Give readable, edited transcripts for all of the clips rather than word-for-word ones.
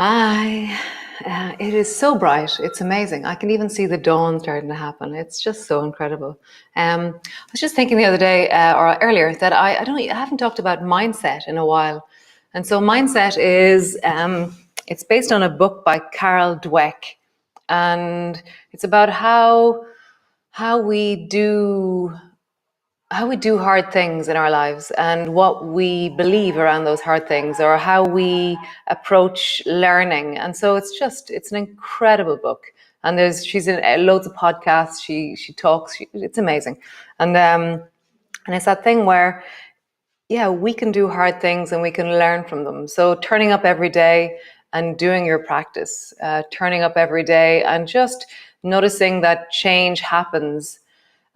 Hi. It is so bright. It's amazing. I can even see the dawn starting to happen. It's just so incredible. I was just thinking the other day or earlier that I haven't talked about mindset in a while, and so mindset is it's based on a book by Carol Dweck, and it's about how we do hard things in our lives and what we believe around those hard things or how we approach learning. And so it's an incredible book. And she's in loads of podcasts. She talks. It's amazing. And it's that thing where, yeah, we can do hard things and we can learn from them. So turning up every day and doing your practice, turning up every day and just noticing that change happens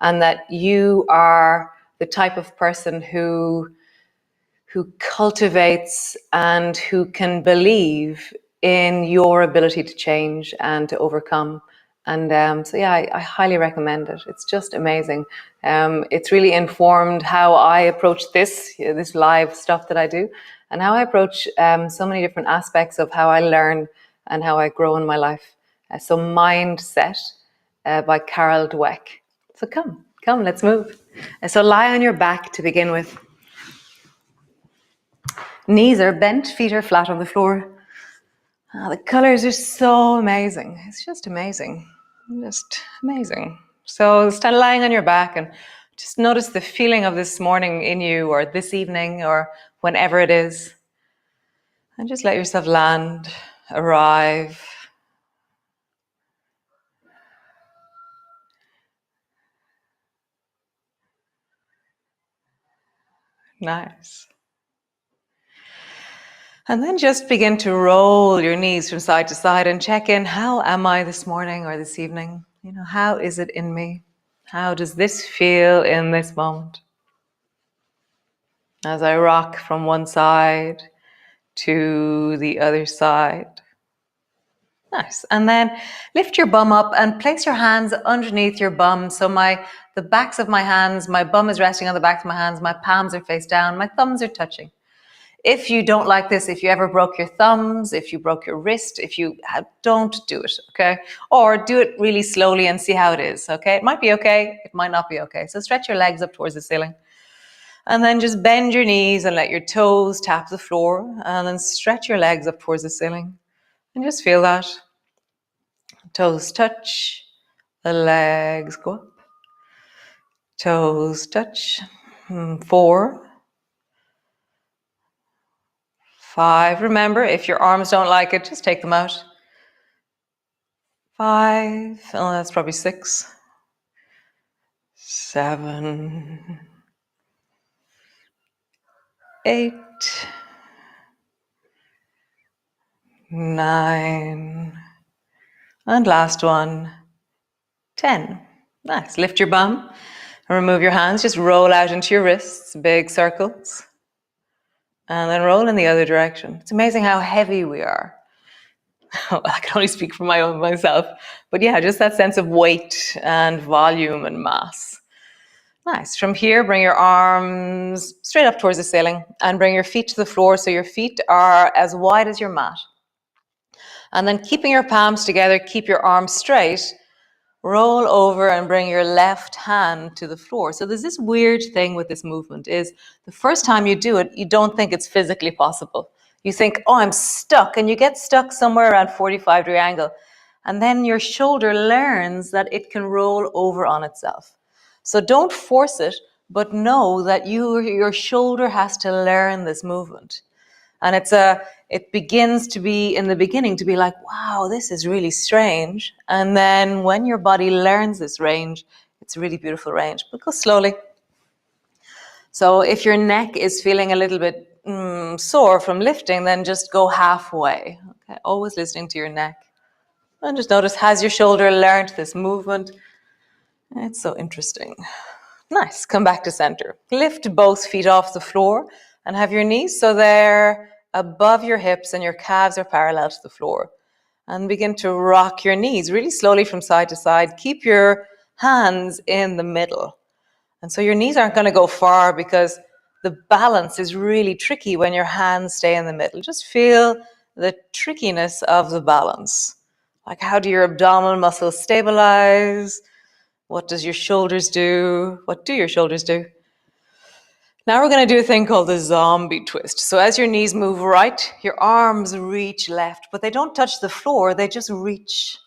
and that you are the type of person who cultivates and who can believe in your ability to change and to overcome. And so yeah, I highly recommend it. It's just amazing. It's really informed how I approach this live stuff that I do, and how I approach so many different aspects of how I learn and how I grow in my life. So Mindset by Carol Dweck. So come, let's move. So lie on your back to begin with. Knees are bent, feet are flat on the floor. The colors are so amazing. It's just amazing. Just amazing. So start lying on your back and just notice the feeling of this morning in you, or this evening, or whenever it is. And just let yourself land, arrive. Nice. And then just begin to roll your knees from side to side and check in. How am I this morning or this evening? How is it in me? How does this feel in this moment? As I rock from one side to the other side. Nice. And then lift your bum up and place your hands underneath your bum. So the backs of my hands, my bum is resting on the backs of my hands, my palms are face down, my thumbs are touching. If you don't like this, if you ever broke your thumbs, if you broke your wrist, don't do it, okay? Or do it really slowly and see how it is, okay? It might be okay, it might not be okay. So stretch your legs up towards the ceiling. And then just bend your knees and let your toes tap the floor. And then stretch your legs up towards the ceiling. And just feel that. Toes touch, the legs go up. Toes touch. 4, 5, remember, if your arms don't like it, just take them out. 5, oh, that's probably 6, 7, 8, 9, and last one, 10. Nice. Lift your bum and remove your hands. Just roll out into your wrists, big circles, and then roll in the other direction. It's amazing how heavy we are. I can only speak for myself, but yeah, just that sense of weight and volume and mass. Nice. From here, bring your arms straight up towards the ceiling and bring your feet to the floor so your feet are as wide as your mat. And then keeping your palms together, keep your arms straight, roll over and bring your left hand to the floor. So there's this weird thing with this movement is the first time you do it, you don't think it's physically possible. You think, oh, I'm stuck, and you get stuck somewhere around 45-degree angle. And then your shoulder learns that it can roll over on itself. So don't force it, but know that your shoulder has to learn this movement. And it begins to be, in the beginning, to be like, wow, this is really strange. And then when your body learns this range, it's a really beautiful range, but go slowly. So if your neck is feeling a little bit sore from lifting, then just go halfway. Okay? Always listening to your neck. And just notice, has your shoulder learned this movement? It's so interesting. Nice. Come back to center. Lift both feet off the floor and have your knees so they're above your hips and your calves are parallel to the floor. And begin to rock your knees really slowly from side to side. Keep your hands in the middle. And so your knees aren't going to go far because the balance is really tricky when your hands stay in the middle. Just feel the trickiness of the balance. Like, how do your abdominal muscles stabilize? What does your shoulders do? What do your shoulders do? Now we're going to do a thing called the zombie twist. So as your knees move right, your arms reach left, but they don't touch the floor, they just reach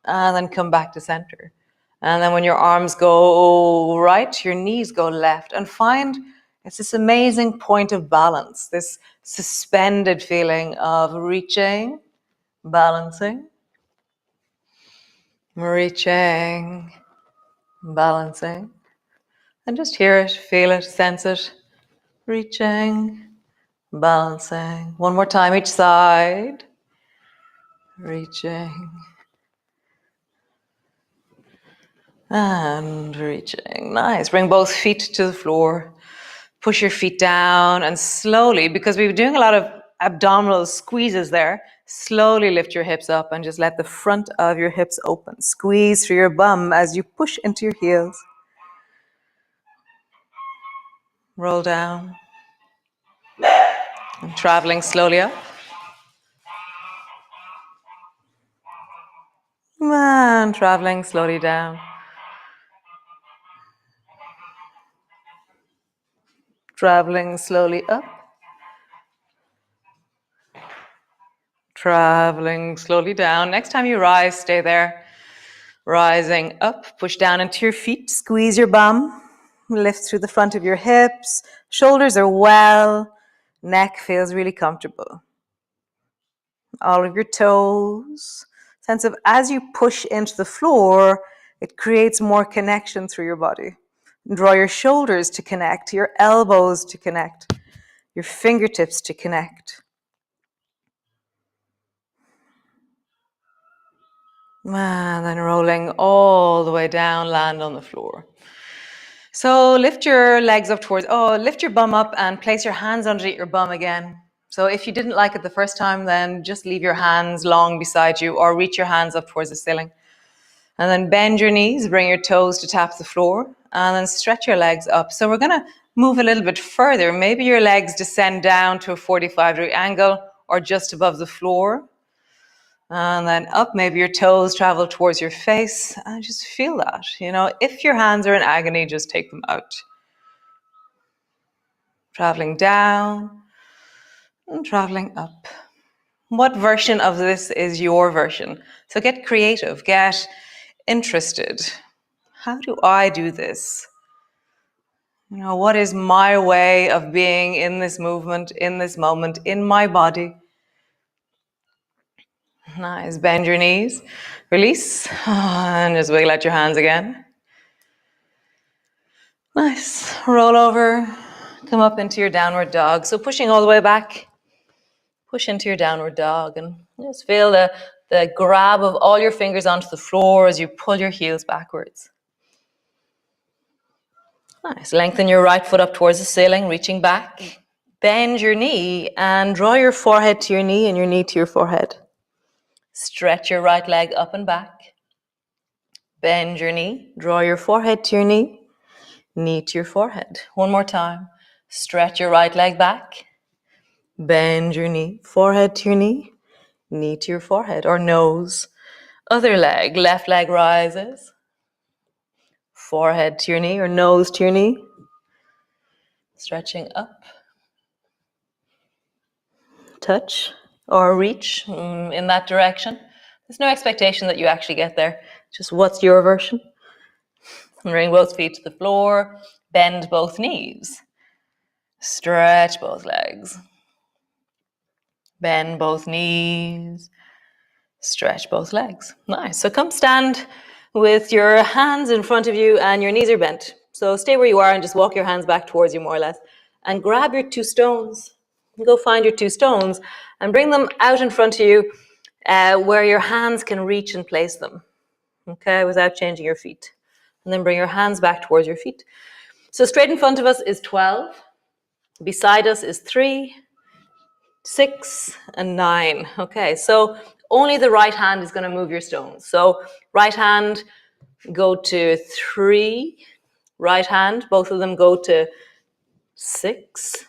and then come back to center. And then when your arms go right, your knees go left. And find it's this amazing point of balance, this suspended feeling of reaching, balancing, reaching, balancing. And just hear it, feel it, sense it. Reaching, balancing. One more time each side. Reaching. And reaching. Nice. Bring both feet to the floor. Push your feet down and slowly, because we've been doing a lot of abdominal squeezes there, slowly lift your hips up and just let the front of your hips open. Squeeze through your bum as you push into your heels. Roll down. And traveling slowly up. And traveling slowly down. Traveling slowly up. Traveling slowly down. Next time you rise, stay there. Rising up, push down into your feet, squeeze your bum, lift through the front of your hips, shoulders are well, neck feels really comfortable. All of your toes, sense of as you push into the floor, it creates more connection through your body. Draw your shoulders to connect, your elbows to connect, your fingertips to connect. And then rolling all the way down, land on the floor. So lift your legs up towards, lift your bum up and place your hands underneath your bum again. So if you didn't like it the first time, then just leave your hands long beside you or reach your hands up towards the ceiling. And then bend your knees, bring your toes to tap the floor, and then stretch your legs up. So we're going to move a little bit further. Maybe your legs descend down to a 45-degree angle or just above the floor. And then up, maybe your toes travel towards your face, and just feel that. You know, if your hands are in agony, just take them out. Traveling down and traveling up. What version of this is your version? So get creative, get interested. How do I do this? You know, what is my way of being in this movement, in this moment, in my body? Nice. Bend your knees, release, and just wiggle out your hands again. Nice. Roll over, come up into your downward dog. So pushing all the way back, push into your downward dog and just feel the grab of all your fingers onto the floor as you pull your heels backwards. Nice. Lengthen your right foot up towards the ceiling, reaching back. Bend your knee and draw your forehead to your knee and your knee to your forehead. Stretch your right leg up and back. Bend your knee, draw your forehead to your knee, knee to your forehead. One more time. Stretch your right leg back. Bend your knee, forehead to your knee, knee to your forehead or nose. Other leg, left leg rises. Forehead to your knee or nose to your knee. Stretching up. Touch or reach in that direction. There's no expectation that you actually get there. Just what's your version? Bring both feet to the floor. Bend both knees. Stretch both legs. Bend both knees. Stretch both legs. Nice. So come stand with your hands in front of you and your knees are bent. So stay where you are and just walk your hands back towards you more or less. And grab your two stones. Go find your two stones and bring them out in front of you where your hands can reach and place them. Okay, without changing your feet. And then bring your hands back towards your feet. So straight in front of us is 12. Beside us is 3, 6, and 9. Okay, so only the right hand is going to move your stones. So right hand, go to 3. Right hand, both of them go to 6.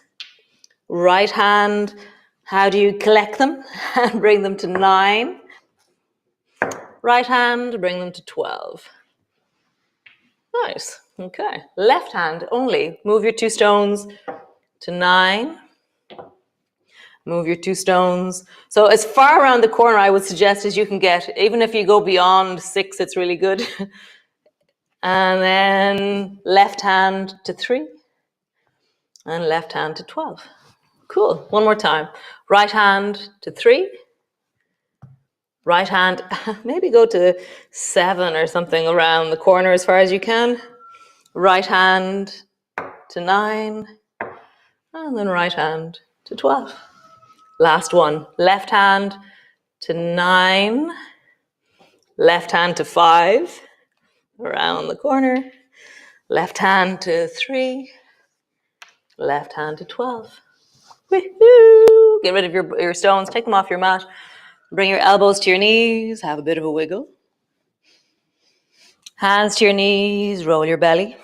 Right hand How do you collect them and bring them to 9? Right hand, bring them to 12. Nice. Okay. Left hand only. Move your 2 stones to 9. Move your 2 stones. So as far around the corner I would suggest as you can get. Even if you go beyond 6, it's really good. And then left hand to 3. And left hand to 12. Cool. One more time. Right hand to 3. Right hand, maybe go to 7 or something around the corner as far as you can. Right hand to 9. And then right hand to 12. Last one. Left hand to 9. Left hand to 5. Around the corner. Left hand to 3. Left hand to 12. Woohoo! Get rid of your stones. Take them off your mat. Bring your elbows to your knees. Have a bit of a wiggle. Hands to your knees. Roll your belly.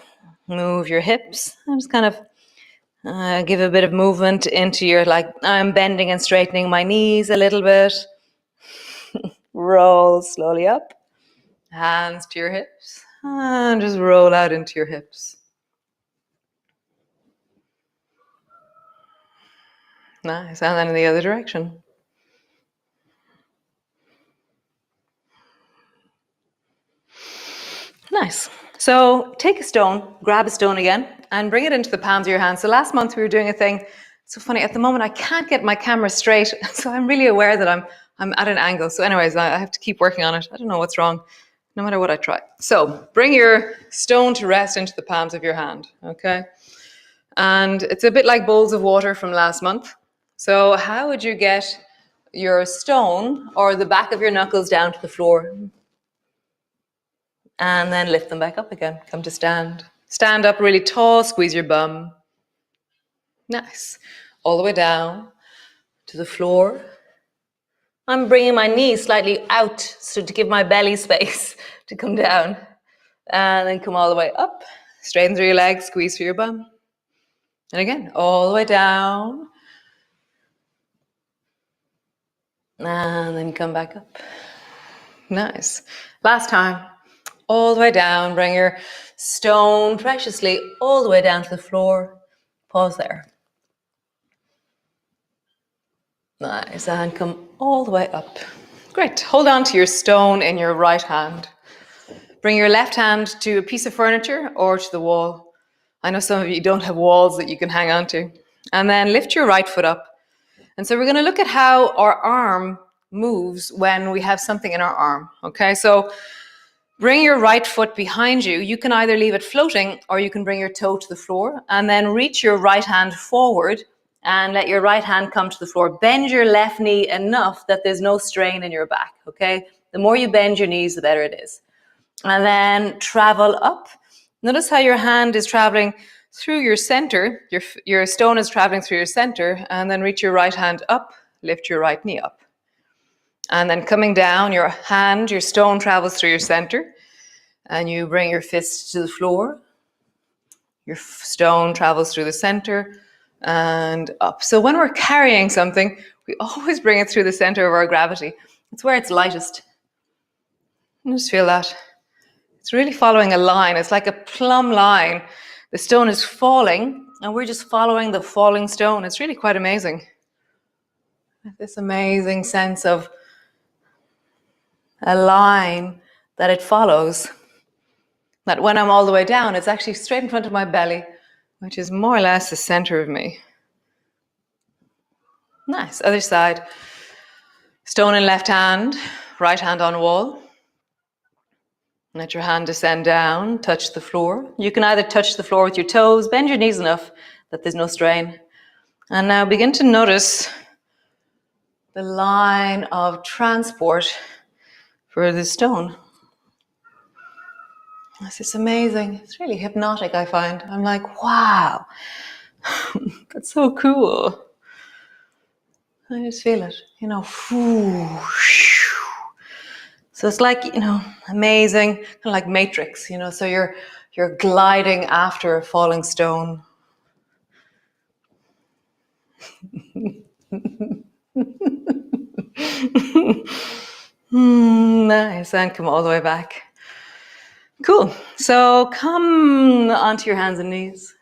Move your hips. And just kind of give a bit of movement into your, like, I'm bending and straightening my knees a little bit. Roll slowly up. Hands to your hips. And just roll out into your hips. Nice. And then in the other direction. Nice. So take a stone, grab a stone again, and bring it into the palms of your hands. So last month we were doing a thing. So funny, at the moment I can't get my camera straight. So I'm really aware that I'm at an angle. So anyways, I have to keep working on it. I don't know what's wrong, no matter what I try. So bring your stone to rest into the palms of your hand, okay? And it's a bit like bowls of water from last month. So how would you get your stone or the back of your knuckles down to the floor? And then lift them back up again. Come to stand. Stand up really tall, squeeze your bum. Nice. All the way down to the floor. I'm bringing my knees slightly out so to give my belly space to come down. And then come all the way up. Straighten through your legs, squeeze through your bum. And again, all the way down. And then come back up. Nice. Last time. All the way down. Bring your stone preciously all the way down to the floor. Pause there. Nice. And come all the way up. Great. Hold on to your stone in your right hand. Bring your left hand to a piece of furniture or to the wall. I know some of you don't have walls that you can hang on to. And then lift your right foot up. And so we're going to look at how our arm moves when we have something in our arm. Okay, so bring your right foot behind you. You can either leave it floating or you can bring your toe to the floor and then reach your right hand forward and let your right hand come to the floor. Bend your left knee enough that there's no strain in your back, okay? The more you bend your knees, the better it is. And then travel up. Notice how your hand is traveling through your center. Your stone is traveling through your center, and then reach your right hand up, lift your right knee up. And then coming down, your hand, your stone travels through your center, and you bring your fist to the floor. Your stone travels through the center and up. So when we're carrying something, we always bring it through the center of our gravity. It's where it's lightest. And just feel that. It's really following a line. It's like a plumb line. The stone is falling, and we're just following the falling stone. It's really quite amazing. This amazing sense of a line that it follows. That when I'm all the way down, it's actually straight in front of my belly, which is more or less the center of me. Nice. Other side. Stone in left hand, right hand on wall. Let your hand descend down, touch the floor. You can either touch the floor with your toes, bend your knees enough that there's no strain. And now begin to notice the line of transport for the stone. This is amazing. It's really hypnotic, I find. I'm like, wow, that's so cool. I just feel it, you know. So it's like, you know, amazing, kind of like Matrix, you know, so you're gliding after a falling stone. Nice, and come all the way back. Cool. So come onto your hands and knees.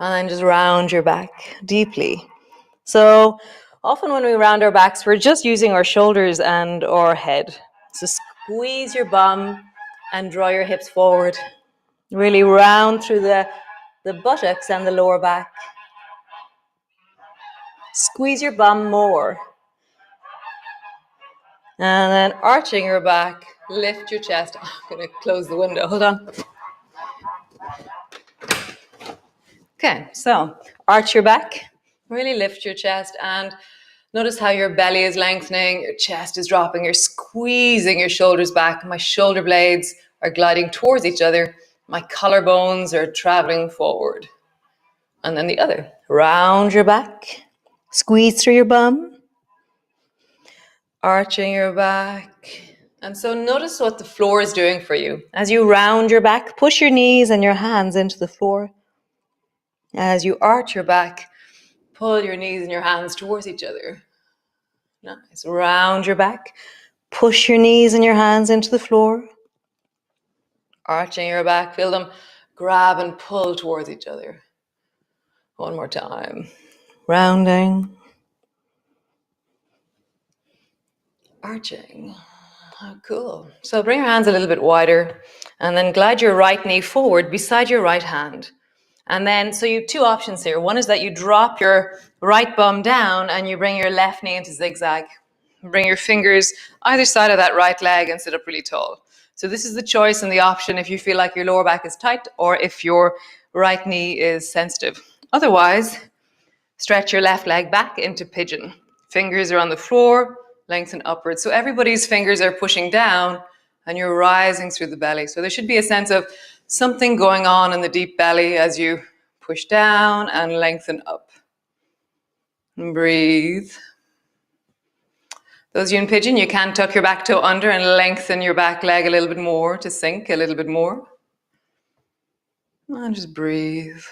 And then just round your back deeply. So often when we round our backs, we're just using our shoulders and our head. So squeeze your bum and draw your hips forward. Really round through the buttocks and the lower back. Squeeze your bum more. And then arching your back, lift your chest. I'm going to close the window. Hold on. Okay, so arch your back, really lift your chest, and notice how your belly is lengthening, your chest is dropping, you're squeezing your shoulders back. My shoulder blades are gliding towards each other. My collarbones are traveling forward. And then the other. Round your back, squeeze through your bum, arching your back. And so notice what the floor is doing for you. As you round your back, push your knees and your hands into the floor. As you arch your back, pull your knees and your hands towards each other. Nice. Round your back. Push your knees and your hands into the floor. Arching your back. Feel them grab and pull towards each other. One more time. Rounding. Arching. Oh, cool. So bring your hands a little bit wider and then glide your right knee forward beside your right hand. And then, so you have two options here. One is that you drop your right bum down and you bring your left knee into zigzag. Bring your fingers either side of that right leg and sit up really tall. So this is the choice and the option if you feel like your lower back is tight or if your right knee is sensitive. Otherwise, stretch your left leg back into pigeon. Fingers are on the floor, lengthen upwards. So everybody's fingers are pushing down and you're rising through the belly. So there should be a sense of something going on in the deep belly as you push down and lengthen up. And breathe. Those of you in pigeon, you can tuck your back toe under and lengthen your back leg a little bit more to sink a little bit more. And just breathe.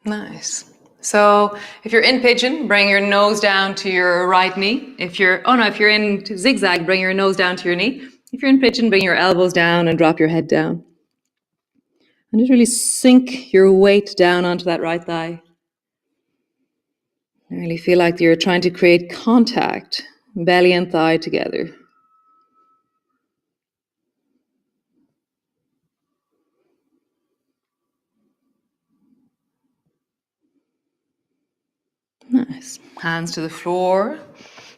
Nice. So if you're in pigeon, bring your nose down to your right knee. If you're in zigzag, bring your nose down to your knee. If you're in pigeon, bring your elbows down and drop your head down. And just really sink your weight down onto that right thigh. I really feel like you're trying to create contact, belly and thigh together. Nice. Hands to the floor.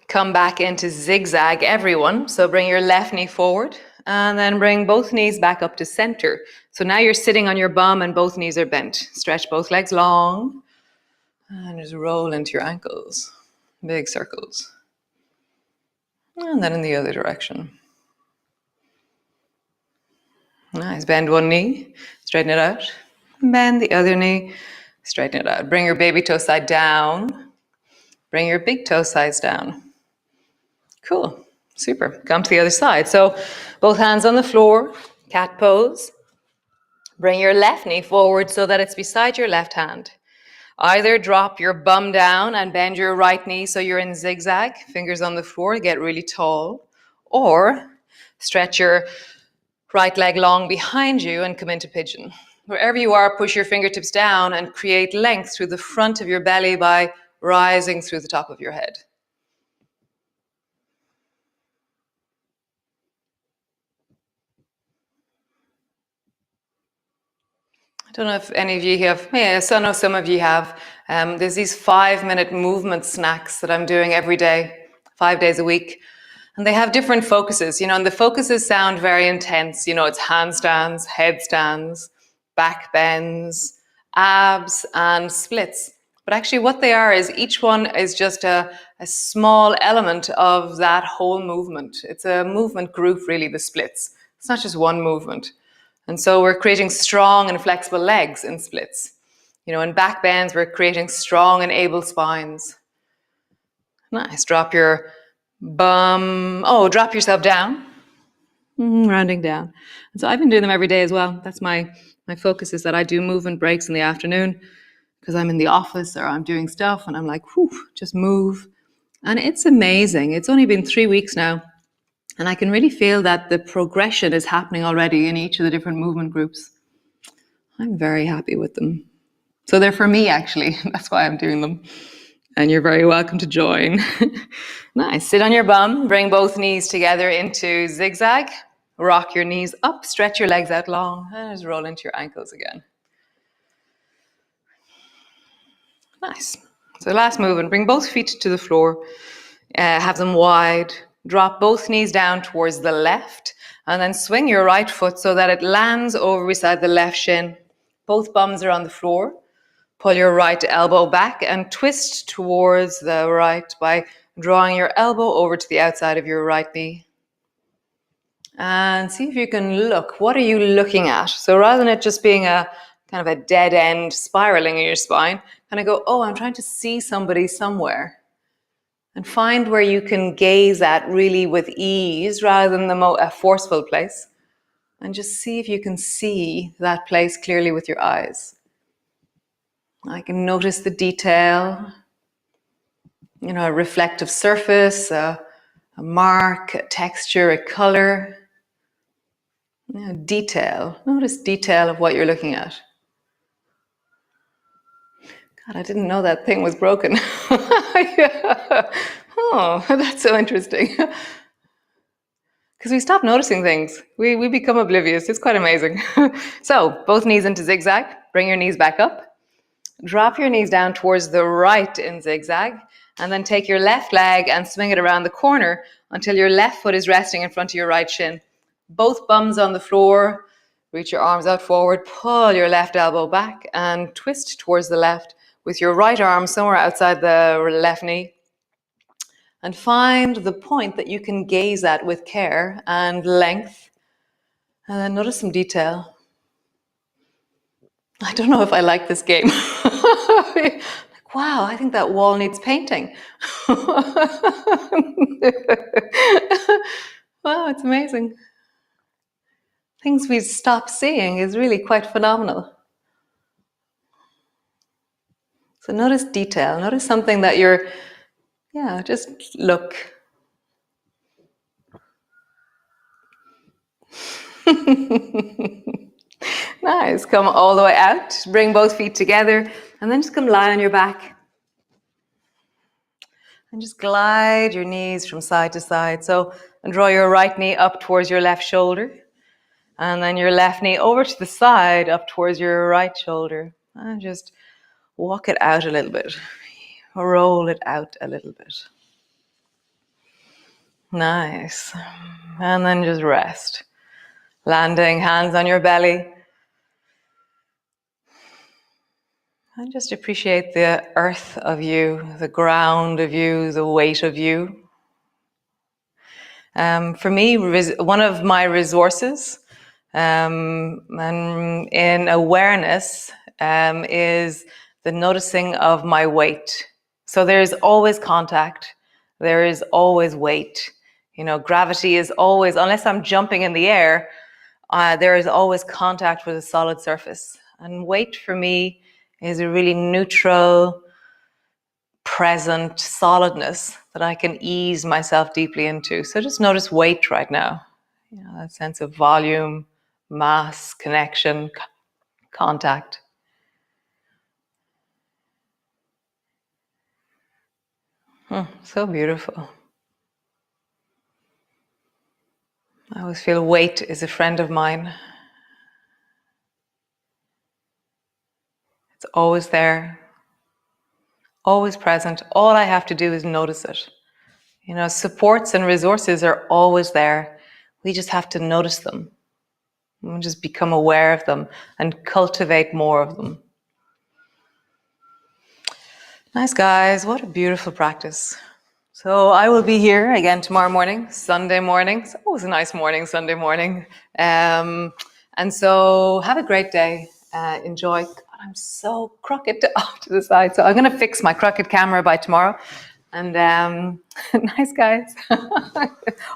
Come back into zigzag, everyone. So bring your left knee forward and then bring both knees back up to center. So now you're sitting on your bum and both knees are bent. Stretch both legs long and just roll into your ankles. Big circles. And then in the other direction. Nice. Bend one knee, straighten it out. Bend the other knee, straighten it out. Bring your baby toe side down. Bring your big toe sides down. Cool. Super. Come to the other side. So both hands on the floor, cat pose. Bring your left knee forward so that it's beside your left hand. Either drop your bum down and bend your right knee so you're in zigzag, fingers on the floor, get really tall, or stretch your right leg long behind you and come into pigeon. Wherever you are, push your fingertips down and create length through the front of your belly by rising through the top of your head. I don't know if any of you have, yes, I know some of you have. There's these 5-minute movement snacks that I'm doing every day, 5 days a week. And they have different focuses, and the focuses sound very intense. It's handstands, headstands, back bends, abs, and splits. But actually what they are is each one is just a small element of that whole movement. It's a movement group, really, the splits. It's not just one movement. And so we're creating strong and flexible legs in splits. In back bends, we're creating strong and able spines. Nice. Drop your bum. Oh, drop yourself down. Rounding down. And so I've been doing them every day as well. That's my focus, is that I do movement breaks in the afternoon because I'm in the office or I'm doing stuff and I'm like, whew, just move. And it's amazing. It's only been 3 weeks now. And I can really feel that the progression is happening already in each of the different movement groups. I'm very happy with them. So they're for me, actually. That's why I'm doing them. And you're very welcome to join. Nice. Sit on your bum. Bring both knees together into zigzag. Rock your knees up. Stretch your legs out long. And just roll into your ankles again. Nice. So last movement. Bring both feet to the floor. Have them wide. Drop both knees down towards the left. And then swing your right foot so that it lands over beside the left shin. Both bums are on the floor. Pull your right elbow back and twist towards the right by drawing your elbow over to the outside of your right knee. And see if you can look. What are you looking at? So rather than it just being a kind of a dead end spiraling in your spine, kind of go, oh, I'm trying to see somebody somewhere. And find where you can gaze at really with ease rather than a forceful place. And just see if you can see that place clearly with your eyes. I can notice the detail, a reflective surface, a mark, a texture, a color. Detail. Notice detail of what you're looking at. God, I didn't know that thing was broken. Yeah. Oh, that's so interesting. Because we stop noticing things. We become oblivious. It's quite amazing. So, both knees into zigzag. Bring your knees back up. Drop your knees down towards the right in zigzag, and then take your left leg and swing it around the corner until your left foot is resting in front of your right shin. Both bums on the floor. Reach your arms out forward. Pull your left elbow back and twist towards the left with your right arm somewhere outside the left knee. And find the point that you can gaze at with care and length. And then notice some detail. I don't know if I like this game. Like, wow, I think that wall needs painting. Wow, it's amazing. Things we stop seeing is really quite phenomenal. So notice detail. Notice something that you're, just look. Nice. Come all the way out. Bring both feet together and then just come lie on your back. And just glide your knees from side to side. So draw your right knee up towards your left shoulder. And then your left knee over to the side up towards your right shoulder. And just walk it out a little bit. Roll it out a little bit. Nice. And then just rest. Landing, hands on your belly. And just appreciate the earth of you, the ground of you, the weight of you. For me, one of my resources and in awareness is the noticing of my weight. So there's always contact. There is always weight. Gravity is always, unless I'm jumping in the air, there is always contact with a solid surface. And weight for me is a really neutral, present solidness that I can ease myself deeply into. So just notice weight right now. That sense of volume, mass, connection, contact. So beautiful. I always feel weight is a friend of mine. It's always there, always present. All I have to do is notice it. Supports and resources are always there. We just have to notice them. We just become aware of them and cultivate more of them. Nice, guys. What a beautiful practice. So I will be here again tomorrow morning, Sunday morning. It's always a nice morning, Sunday morning. And so have a great day. Enjoy. God, I'm so crooked off to the side. So I'm going to fix my crooked camera by tomorrow. And nice guys.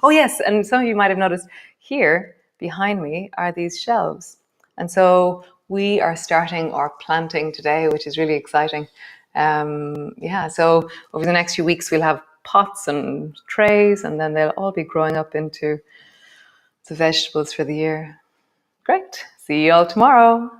Oh yes, and some of you might have noticed here behind me are these shelves. And so we are starting our planting today, which is really exciting. Yeah, so over the next few weeks we'll have pots and trays, and then they'll all be growing up into the vegetables for the year. Great. See you all tomorrow.